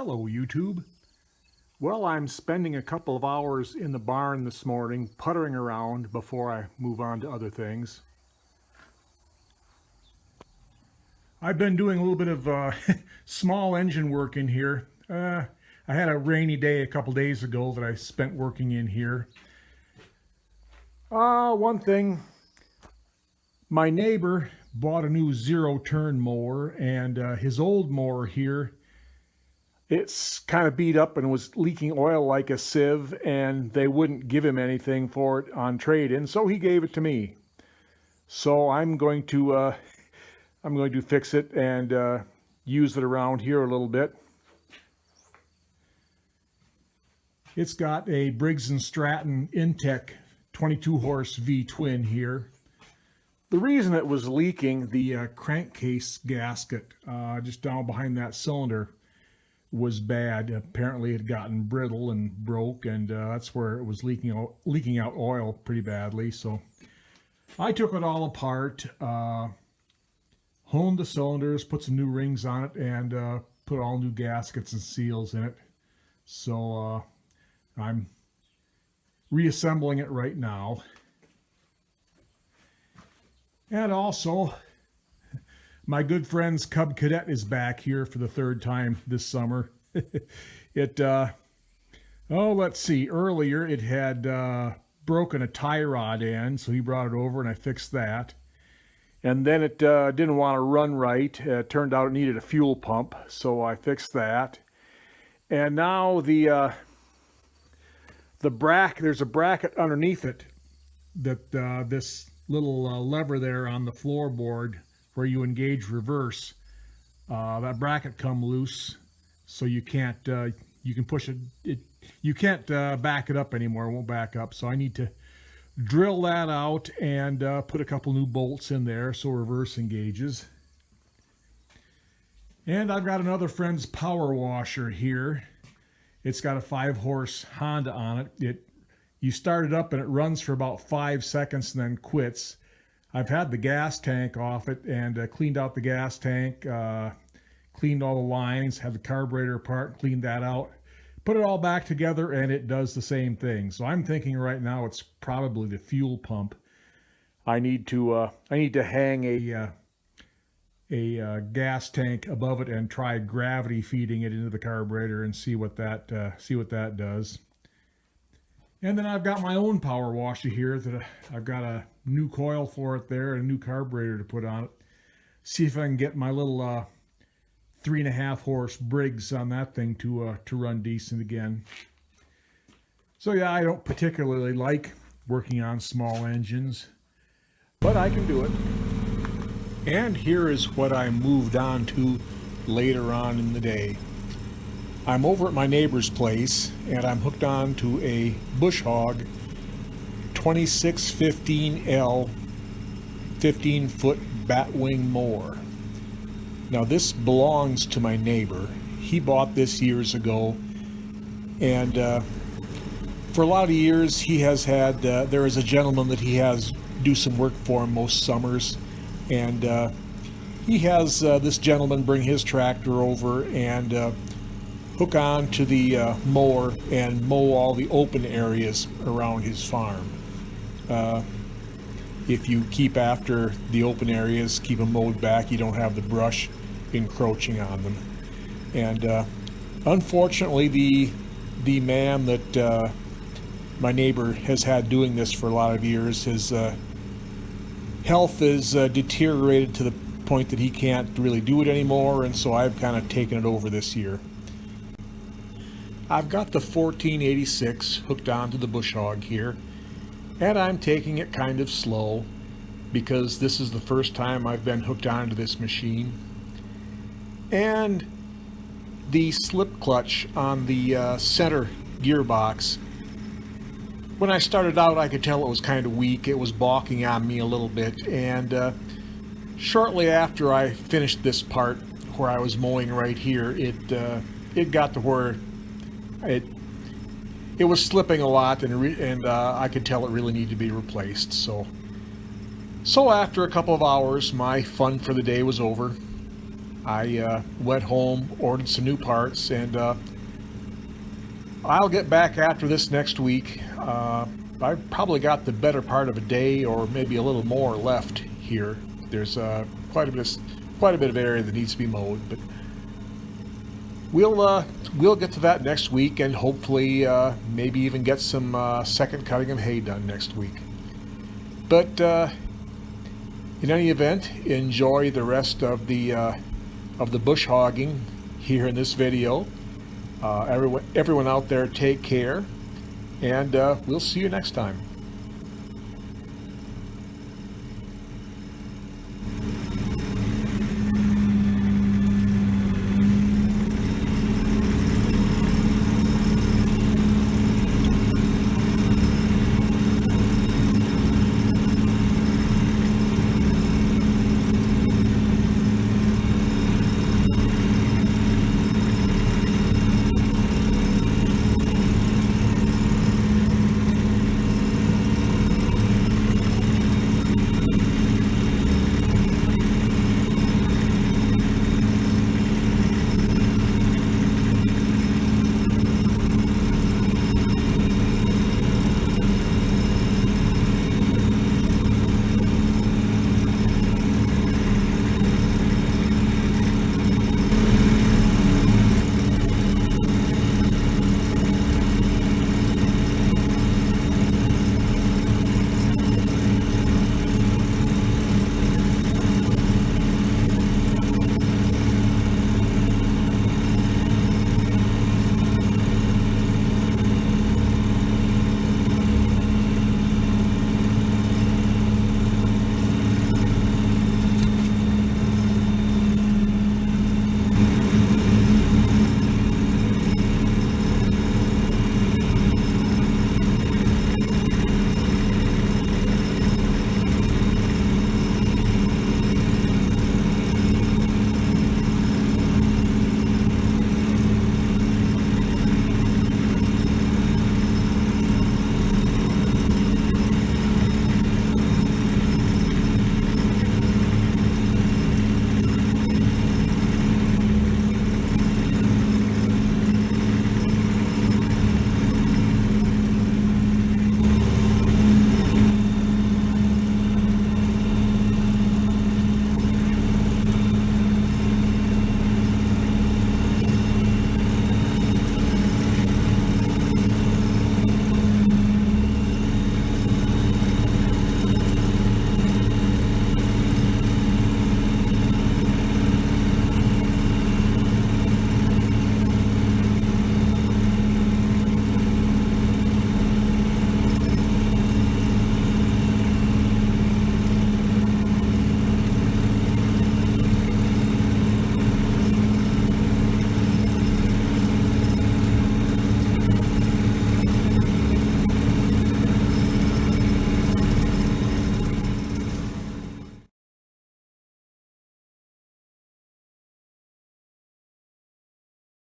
Hello YouTube. Well, I'm spending a couple of hours in the barn this morning puttering around before I move on to other things. I've been doing a little bit of small engine work in here. I had a rainy day a couple days ago that I spent working in here. One thing, my neighbor bought a new zero-turn mower, and his old mower here, it's kind of beat up and was leaking oil like a sieve, and they wouldn't give him anything for it on trade-in, so he gave it to me. So I'm going to fix it and use it around here a little bit. It's got a Briggs & Stratton Intech 22 horse V-twin here. The reason it was leaking, the crankcase gasket just down behind that cylinder was bad. Apparently it had gotten brittle and broke, and that's where it was leaking out oil pretty badly. So I took it all apart, honed the cylinders, put some new rings on it, and put all new gaskets and seals in it. So I'm reassembling it right now. And also, my good friend's Cub Cadet is back here for the third time this summer. Let's see. Earlier it had broken a tie rod end, so he brought it over and I fixed that. And then it didn't want to run right. It turned out it needed a fuel pump, so I fixed that. And now there's a bracket underneath it that this little lever there on the floorboard where you engage reverse, that bracket come loose, so you can't you can push it, you can't back it up anymore. It won't back up, so I need to drill that out and put a couple new bolts in there so reverse engages. And I've got another friend's power washer here. It's got a 5-horse Honda on it. You start it up and it runs for about 5 seconds and then quits. I've had the gas tank off it and cleaned out the gas tank, cleaned all the lines, had the carburetor apart, cleaned that out, put it all back together, and it does the same thing. So I'm thinking right now it's probably the fuel pump. I need to hang a gas tank above it and try gravity feeding it into the carburetor and see what that does. And then I've got my own power washer here that I've got a new coil for it there and a new carburetor to put on it. See if I can get my little 3.5 horse Briggs on that thing to run decent again. So yeah, I don't particularly like working on small engines, but I can do it. And here is what I moved on to later on in the day. I'm over at my neighbor's place and I'm hooked on to a Bush Hog 2615L 15-foot batwing mower. Now this belongs to my neighbor. He bought this years ago, and for a lot of years he has had, there is a gentleman that he has do some work for him most summers, and he has this gentleman bring his tractor over and hook on to the mower and mow all the open areas around his farm. If you keep after the open areas, keep them mowed back, you don't have the brush encroaching on them. And unfortunately, the man that my neighbor has had doing this for a lot of years, his health is deteriorated to the point that he can't really do it anymore, and so I've kind of taken it over this year. I've got the 1486 hooked onto the Bush Hog here, and I'm taking it kind of slow because this is the first time I've been hooked onto this machine. And the slip clutch on the center gearbox, when I started out I could tell it was kind of weak. It was balking on me a little bit, and shortly after I finished this part where I was mowing right here, it got to where it was slipping a lot, and I could tell it really needed to be replaced. So after a couple of hours, my fun for the day was over. I went home, ordered some new parts, and I'll get back after this next week. I've probably got the better part of a day or maybe a little more left here. There's quite a bit of area that needs to be mowed, but we'll get to that next week, and hopefully maybe even get some second cutting of hay done next week. But in any event, enjoy the rest of the bush hogging here in this video. Everyone out there, take care, and we'll see you next time.